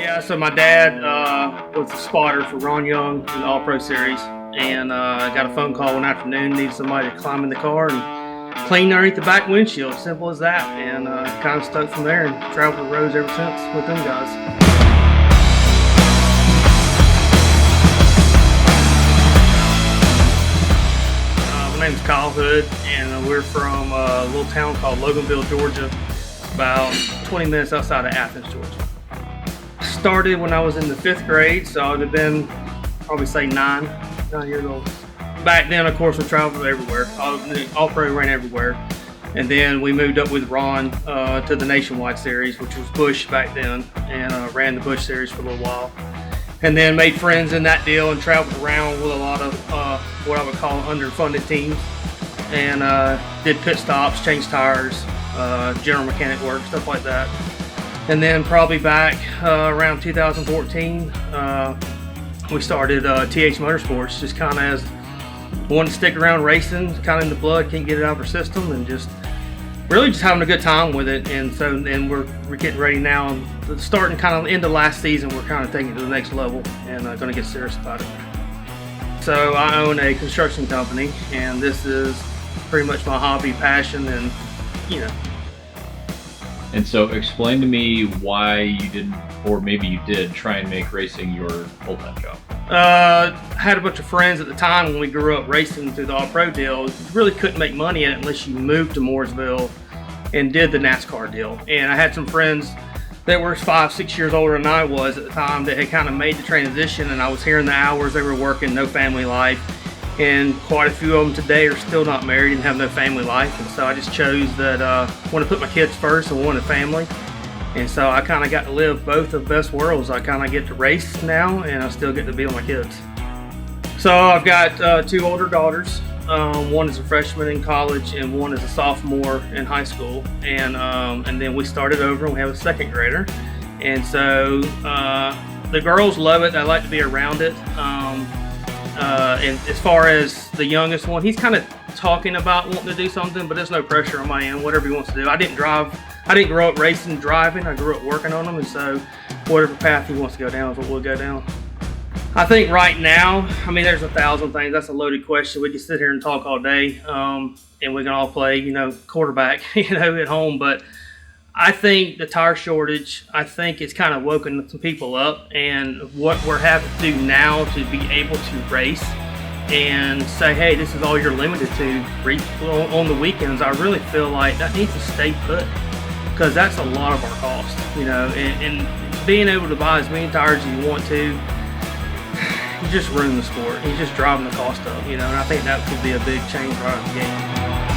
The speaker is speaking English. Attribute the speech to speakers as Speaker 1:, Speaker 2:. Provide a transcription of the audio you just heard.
Speaker 1: Yeah, so my dad was a spotter for Ron Young in the All-Pro Series, and got a phone call one afternoon, needed somebody to climb in the car and clean underneath the back windshield, simple as that, and kind of stuck from there and traveled the roads ever since with them guys. My name's Kyle Hood, and we're from a little town called Loganville, Georgia, about 20 minutes outside of Athens, Georgia. Started when I was in the 5th grade, so I would have been probably say 9 years old. Back then, of course, we traveled everywhere. All-Pro ran everywhere. And then we moved up with Ron to the Nationwide Series, which was Busch back then, and ran the Busch Series for a little while. And then made friends in that deal and traveled around with a lot of what I would call underfunded teams. And did pit stops, changed tires, general mechanic work, stuff like that. And then probably back around 2014, we started TH Motorsports, just kind of as wanted to stick around racing, kind of in the blood, can't get it out of our system, and just really just having a good time with it. And so, and we're getting ready now, starting kind of into last season, we're kind of taking it to the next level and going to get serious about it. So I own a construction company, and this is pretty much my hobby, passion, and you know.
Speaker 2: And so explain to me why you didn't, or maybe you did, try and make racing your full-time job.
Speaker 1: Had a bunch of friends at the time when we grew up racing through the All-Pro deal. You really couldn't make money at it unless you moved to Mooresville and did the NASCAR deal. And I had some friends that were 5-6 years older than I was at the time that had kind of made the transition, and I was hearing the hours they were working, no family life. And quite a few of them today are still not married and have no family life. And so I just chose that I want to put my kids first and wanted a family. And so I kind of got to live both of the best worlds. I kind of get to race now, and I still get to be with my kids. So I've got 2 older daughters. One is a freshman in college, and one is a sophomore in high school. And then we started over, and we have a 2nd grader. And so the girls love it. I like to be around it. And as far as the youngest one, he's kind of talking about wanting to do something, but there's no pressure on my end, whatever he wants to do. I didn't grow up racing and driving. I grew up working on them, and so whatever path he wants to go down is what we'll go down. I think right now, I mean, there's 1,000 things. That's a loaded question. We can sit here and talk all day, and we can all play, quarterback, at home, but I think the tire shortage, I think it's kind of woken some people up, and what we're having to do now to be able to race and say, hey, this is all you're limited to on the weekends, I really feel like that needs to stay put, because that's a lot of our cost, and being able to buy as many tires as you want to, you just ruin the sport. You're just driving the cost up, and I think that could be a big change right out of the gate.